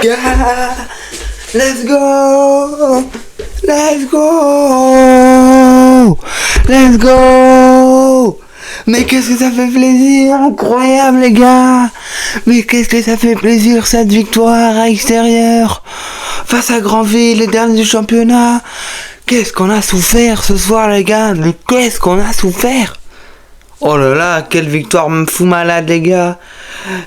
gars, let's go, let's go, let's go. Mais qu'est-ce que ça fait plaisir, incroyable les gars. Mais qu'est-ce que ça fait plaisir cette victoire à l'extérieur face à Granville, les derniers du championnat. Qu'est-ce qu'on a souffert ce soir les gars, mais qu'est-ce qu'on a souffert. Oh là là, quelle victoire me fout malade les gars.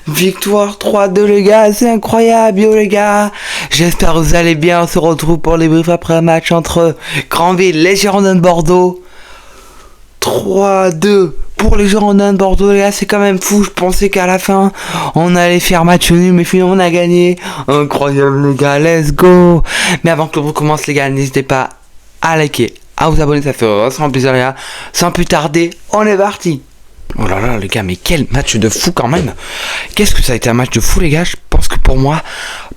Victoire 3-2 les gars, c'est incroyable yo les gars. J'espère que vous allez bien, on se retrouve pour les briefs après un match entre Granville et les Girondins de Bordeaux. 3-2 pour les Girondins de Bordeaux les gars, c'est quand même fou. Je pensais qu'à la fin on allait faire match nul, mais finalement on a gagné. Incroyable les gars, let's go. Mais avant que l'on recommence les gars, n'hésitez pas à liker, à vous abonner, ça fait vraiment plaisir les gars. Sans plus tarder, on est parti. Oh là là les gars, mais quel match de fou quand même. Qu'est-ce que ça a été un match de fou les gars. Je pense que pour moi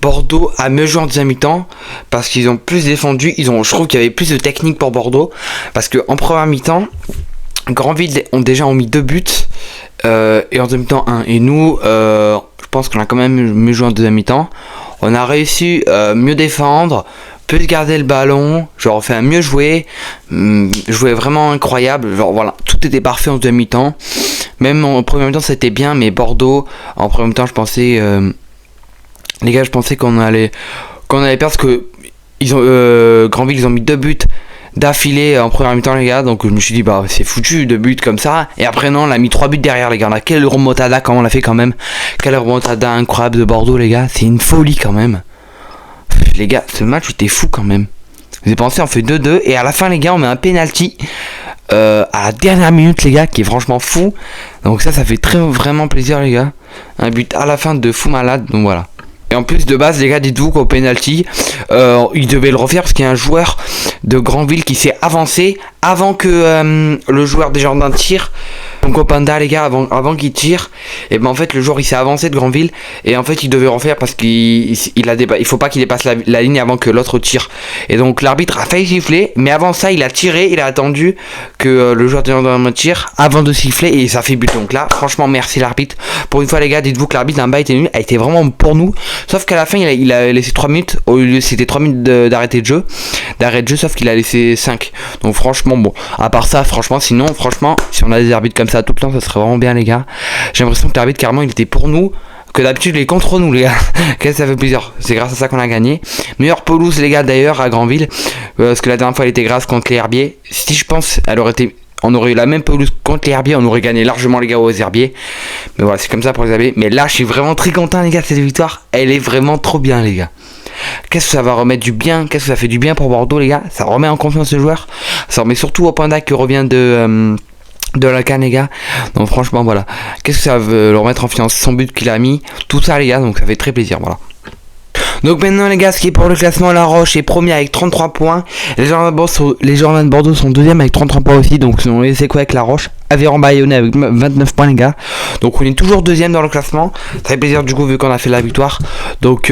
Bordeaux a mieux joué en deuxième mi-temps parce qu'ils ont plus défendu. Je trouve qu'il y avait plus de technique pour Bordeaux, parce que en première mi-temps Granville ont déjà mis 2 buts et en deuxième mi-temps 1. Et nous je pense qu'on a quand même mieux joué en deuxième mi-temps. On a réussi mieux défendre, plus garder le ballon, genre fait un mieux jouer, jouer vraiment incroyable, genre voilà, tout était parfait en deuxième mi-temps. Même en premier mi-temps c'était bien, mais Bordeaux en premier mi-temps je pensais les gars, je pensais qu'on allait perdre parce que Granville ils ont mis 2 buts d'affilée en première mi-temps les gars, donc je me suis dit bah c'est foutu, 2 buts comme ça. Et après non, on a mis 3 buts derrière les gars. On a quelle remontada, comment on l'a fait quand même. Quelle remontada incroyable de Bordeaux les gars, c'est une folie quand même. Les gars, ce match était fou quand même. Vous avez pensé, on fait 2-2 et à la fin les gars on met un penalty à la dernière minute les gars, qui est franchement fou. Donc ça fait vraiment plaisir les gars. Un but à la fin de fou malade, donc voilà. Et en plus de base les gars, dites-vous qu'au penalty il devait le refaire parce qu'il y a un joueur de Granville qui s'est avancé avant que le joueur des Girondins tire. Donc au Panda les gars, avant qu'il tire, et ben en fait le joueur il s'est avancé de Granville et en fait il devait refaire parce il faut pas qu'il dépasse la ligne avant que l'autre tire. Et donc l'arbitre a failli siffler, mais avant ça il a tiré, il a attendu que le joueur des Girondins tire avant de siffler et ça fait but. Donc là franchement merci l'arbitre. Pour une fois les gars, dites-vous que l'arbitre d'un bas était nul, a été vraiment pour nous. Sauf qu'à la fin il a laissé 3 minutes, au lieu c'était 3 minutes d'arrêt de jeu, sauf qu'il a laissé 5. Donc franchement bon, à part ça franchement, sinon franchement si on a des arbitres comme ça tout le temps, ça serait vraiment bien les gars. J'ai l'impression que l'arbitre carrément il était pour nous, que d'habitude il est contre nous les gars. Qu'est-ce que ça fait plaisir, c'est grâce à ça qu'on a gagné. Meilleure pelouse les gars d'ailleurs à Granville, parce que la dernière fois elle était grasse contre les herbiers. Si je pense on aurait eu la même pelouse contre les herbiers, on aurait gagné largement les gars aux herbiers. Mais voilà, c'est comme ça pour les herbiers. Mais là je suis vraiment très content les gars de cette victoire, elle est vraiment trop bien les gars. Qu'est-ce que ça va remettre du bien, qu'est-ce que ça fait du bien pour Bordeaux les gars. Ça remet en confiance le joueur, ça remet surtout au Panda qui revient de la CAN les gars. Donc franchement voilà, qu'est-ce que ça veut le remettre en confiance, son but qu'il a mis, tout ça les gars, donc ça fait très plaisir, voilà. Donc maintenant les gars, ce qui est pour le classement, La Roche est premier avec 33 points. Les Girondins de Bordeaux sont deuxième avec 33 points aussi. Donc on les sait quoi avec La Roche. Aveyron Bayonnais avec 29 points les gars. Donc on est toujours deuxième dans le classement. Ça fait plaisir du coup vu qu'on a fait la victoire. Donc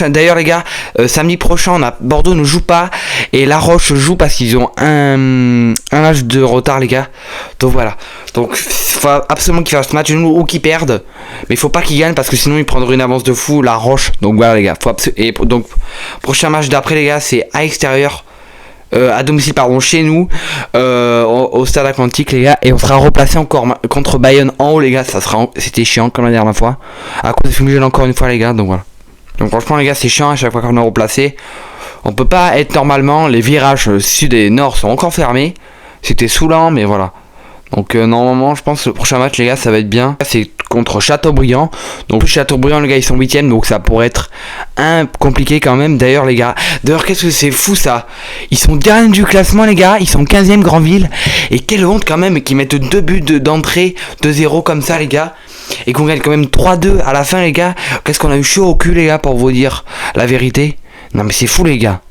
d'ailleurs les gars, samedi prochain Bordeaux ne joue pas et La Roche joue parce qu'ils ont un match de retard les gars. Donc voilà, donc faut absolument qu'ils fassent ce match ou qu'ils perdent, mais il faut pas qu'ils gagnent parce que sinon ils prendraient une avance de fou La Roche. Donc voilà les gars, donc prochain match d'après les gars c'est à l'extérieur, à domicile pardon, chez nous, au stade Atlantique les gars, et on sera replacé encore contre Bayonne en haut les gars. C'était chiant comme la dernière fois à cause de fumigène encore une fois les gars. Donc voilà. Donc franchement les gars c'est chiant à chaque fois qu'on est replacé. On peut pas être normalement, les virages sud et nord sont encore fermés. C'était saoulant mais voilà. Donc normalement je pense que le prochain match les gars ça va être bien. C'est contre Châteaubriand. Donc Châteaubriand les gars ils sont 8ème, donc ça pourrait être compliqué quand même. D'ailleurs les gars, qu'est-ce que c'est fou ça. Ils sont derniers du classement les gars, ils sont 15ème Granville. Et quelle honte quand même qu'ils mettent 2 buts d'entrée 2-0 comme ça les gars. Et qu'on gagne quand même 3-2 à la fin les gars. Qu'est-ce qu'on a eu chaud au cul les gars, pour vous dire la vérité. Non mais c'est fou les gars.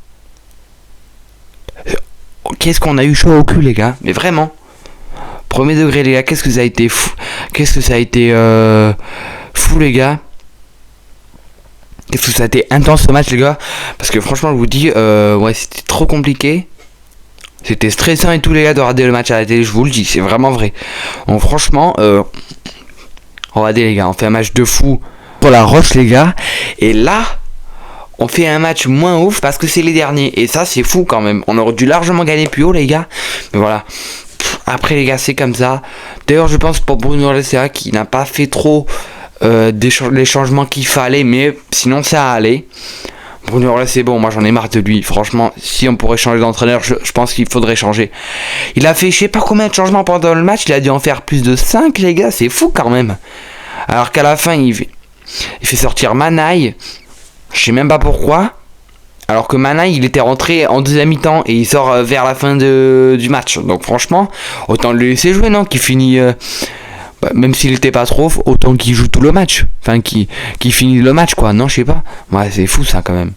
Qu'est-ce qu'on a eu chaud au cul les gars. Mais vraiment. Premier degré les gars, qu'est-ce que ça a été fou. Qu'est-ce que ça a été fou les gars. Qu'est-ce que ça a été intense ce match les gars. Parce que franchement je vous dis ouais c'était trop compliqué. C'était stressant et tout les gars de regarder le match à la télé, je vous le dis, c'est vraiment vrai. Donc franchement regardez les gars, on fait un match de fou. pour la Roche, les gars. Et là, on fait un match moins ouf parce que c'est les derniers. Et ça, c'est fou quand même. On aurait dû largement gagner plus haut, les gars. Mais voilà. Après, les gars, c'est comme ça. D'ailleurs, je pense pour Bruno Alessera qui n'a pas fait trop les changements qu'il fallait. Mais sinon, ça allait. Bruno Alessera, c'est bon. Moi, j'en ai marre de lui. Franchement, si on pourrait changer d'entraîneur, je pense qu'il faudrait changer. Il a fait je sais pas combien de changements pendant le match. Il a dû en faire plus de 5, les gars. C'est fou quand même. Alors qu'à la fin, il fait sortir Manaï. Je sais même pas pourquoi. Alors que Manaï, il était rentré en deuxième mi-temps et il sort vers la fin du match. Donc franchement, autant le laisser jouer, non? Qui finit, même s'il était pas trop, autant qu'il joue tout le match. Enfin, qui finit le match, quoi. Non, je sais pas. Ouais, c'est fou ça quand même.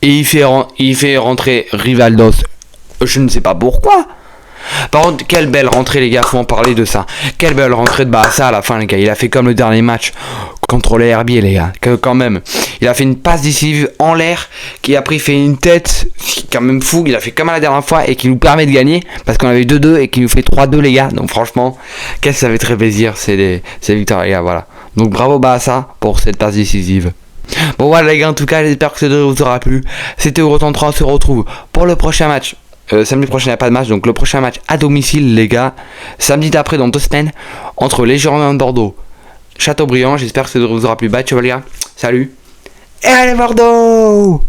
Et il fait rentrer Rivaldos. Je ne sais pas pourquoi. Par contre, quelle belle rentrée, les gars, faut en parler de ça. Quelle belle rentrée de Barça à la fin, les gars. Il a fait comme le dernier match contre les Herbiers, les gars. Quand même. Il a fait une passe décisive en l'air, qui après fait une tête, quand même fou. Il a fait comme à la dernière fois et qui nous permet de gagner parce qu'on avait 2-2 et qui nous fait 3-2, les gars. Donc franchement, qu'est-ce que ça fait très plaisir, ces victoires, les gars, voilà. Donc bravo Barça pour cette passe décisive. Bon voilà les gars, en tout cas j'espère que ce vidéo vous aura plu. C'était Euroton 3, on se retrouve pour le prochain match. Samedi prochain il n'y a pas de match, donc le prochain match à domicile, les gars. Samedi d'après, dans 2 semaines, entre les Girondins de Bordeaux, Châteaubriand. J'espère que ça vous aura plu. Bye, ciao les gars, salut. Et allez Bordeaux!